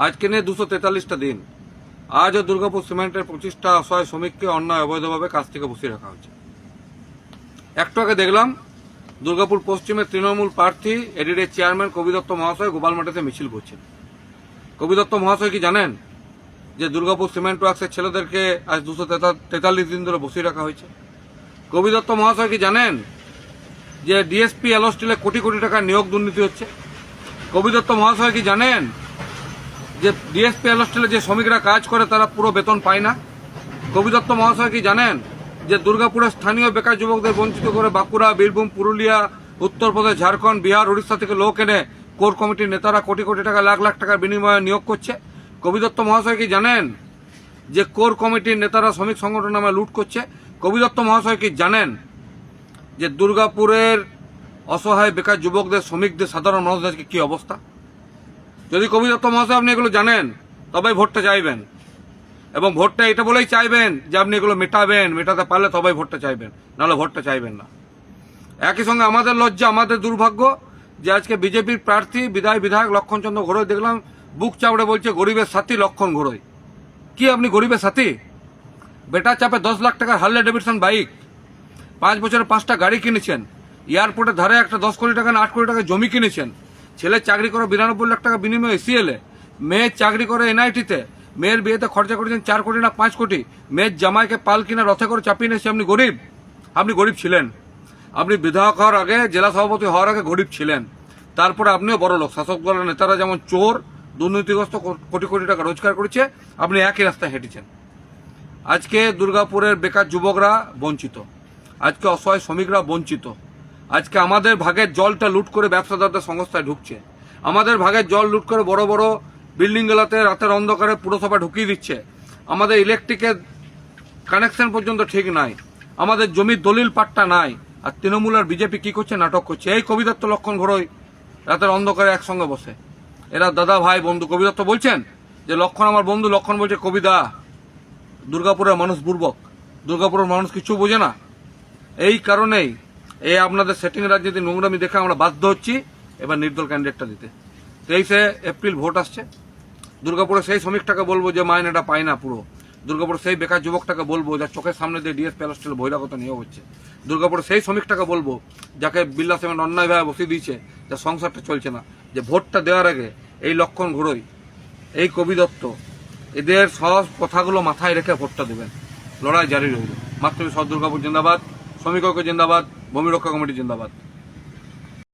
আজকে নিয়ে 243টা দিন। আজও দুর্গাপুর সিমেন্টের 25টা অসহায় শ্রমিককে অন্যায় অবৈধভাবে কাজ থেকে বসিয়ে রাখা হয়েছে। একটু আগে দেখলাম দুর্গাপুর পশ্চিমের তৃণমূল প্রার্থী এডিডের চেয়ারম্যান কবি দত্ত মহাশয় গোপালমাটিতে মিছিল করছেন। কবি দত্ত মহাশয় কি জানেন যে দুর্গাপুর সিমেন্ট ওয়ার্কসের ছেলেদেরকে আজ 243 দিন ধরে বসিয়ে রাখা হয়েছে? কবি দত্ত মহাশয় কি জানেন যে ডিএসপি এলো স্টিলে কোটি কোটি টাকার নিয়োগ দুর্নীতি হচ্ছে? কবি দত্ত মহাশয় কি জানেন যে ডিএসপি এলো স্টিলে যে শ্রমিকরা কাজ করে তারা পুরো বেতন পায় না? কবি দত্ত মহাশয় কি জানেন যে দুর্গাপুরের স্থানীয় বেকার যুবকদের বঞ্চিত করে বাঁকুড়া, বীরভূম, পুরুলিয়া, উত্তরপ্রদেশ, ঝাড়খণ্ড, বিহার, উড়িষ্যা থেকে লোক এনে কোর কমিটির নেতারা কোটি কোটি টাকা, লাখ লাখ টাকার বিনিময়ে নিয়োগ করছে? কবি দত্ত মহাশয় কি জানেন যে কোর কমিটির নেতারা শ্রমিক সংগঠন নামে লুট করছে? কবি দত্ত মহাশয় কি জানেন যে দুর্গাপুরের অসহায় বেকার যুবকদের, শ্রমিকদের, সাধারণ মানুষদের আজকে কি অবস্থা? যদি কবি দত্ত মহাশয় আপনি এগুলো জানেন তবেই ভোটটা চাইবেন, এবং ভোটটা এটা বলেই চাইবেন যে আপনি এগুলো মেটাবেন, মেটাতে পারলে তবেই ভোটটা চাইবেন, নাহলে ভোটটা চাইবেন না। একই সঙ্গে আমাদের লজ্জা, আমাদের দুর্ভাগ্য যে আজকে বিজেপির প্রার্থী বিধায়ক লক্ষণচন্দ্র ঘোড়ই দেখলাম বুক চাপড়ে বলছে গরিবের সাথী লক্ষণ ঘোড়ই। কি আপনি গরিবের সাথী? বেটার চাপে 10 লাখ টাকার হার্লে ডেভিডসন বাইক, 5 বছরে 5টা গাড়ি কিনেছেন, এয়ারপোর্টের ধারে একটা 10 কোটি টাকা না 8 কোটি টাকা জমি কিনেছেন, ছেলে চাকরি করে 92 লাখ টাকা বিনিময়ে এসিএলে, মেয়ের চাকরি করে এনআইটিতে, মেয়ের বিয়েতে খরচা করেছেন 4 কোটি না 5 কোটি, মেয়ের জামাইকে পাল কিনে রথে করে চাপিয়ে নিয়েছে। আপনি গরিব? আপনি গরিব ছিলেন। আপনি বিধায়ক হওয়ার আগে, জেলা সভাপতি হওয়ার আগে গরিব ছিলেন। তারপরে আপনিও বড় লোক। শাসক দলের নেতারা যেমন চোর, দুর্নীতিগ্রস্ত, কোটি কোটি টাকা রোজগার করেছে, আপনি একই রাস্তায় হেঁটেছেন। আজকে দুর্গাপুরের বেকার যুবকরা বঞ্চিত, আজকে অসহায় শ্রমিকরা বঞ্চিত। আজকে আমাদের ভাগের জলটা লুট করে ব্যবসাদারদের সংস্থায় ঢুকছে, আমাদের ভাগের জল লুট করে বড় বড় বিল্ডিংগুলোতে রাতের অন্ধকারে পুরসভা ঢুকিয়ে দিচ্ছে। আমাদের ইলেকট্রিকের কানেকশন পর্যন্ত ঠিক নাই, আমাদের জমির দলিল পাট্টা নাই। আর তৃণমূল আর বিজেপি কি করছে? নাটক করছে। এই কবি দত্ত, লক্ষণ ঘোড়ই রাতের অন্ধকারে একসঙ্গে বসে, এরা দাদা ভাই বন্ধু। কবি দত্ত বলছেন যে লক্ষণ আমার বন্ধু, লক্ষণ বলছে কবিদা দুর্গাপুরের মানুষ বুর্বক, দুর্গাপুরের মানুষ কিছু বোঝে না। এই কারণেই এই আপনাদের সেটিং রাজনীতি নোংরামি দেখে আমরা বাধ্য হচ্ছি এবার নির্দল ক্যান্ডিডেটটা দিতে। 23শে এপ্রিল ভোট আসছে। দুর্গাপুরে সেই শ্রমিকটাকে বলবো যে মাইনেটা পায় না পুরো। দুর্গাপুরে সেই বেকার যুবকটাকে বলবো যার চোখের সামনে দিয়ে ডিএসপি প্যালেস্টের বহিরাগত নিয়োগ হচ্ছে। দুর্গাপুরে সেই শ্রমিকটাকে বলবো যাকে বিল্লা সিমেন্ট অন্যায়ভাবে বসিয়ে দিয়েছে, যার সংসারটা চলছে না, যে ভোটটা দেওয়ার আগে এই লক্ষণ ঘোড়ই, এই কবি দত্ত, এদের সব কথাগুলো মাথায় রেখে ভোটটা দেবেন। লড়াই জারি রইল। মাতৃ সহ দুর্গাপুর জিন্দাবাদ, শ্রমিক ঐক্য জিন্দাবাদ, ভূমি রক্ষা কমিটি জিন্দাবাদ।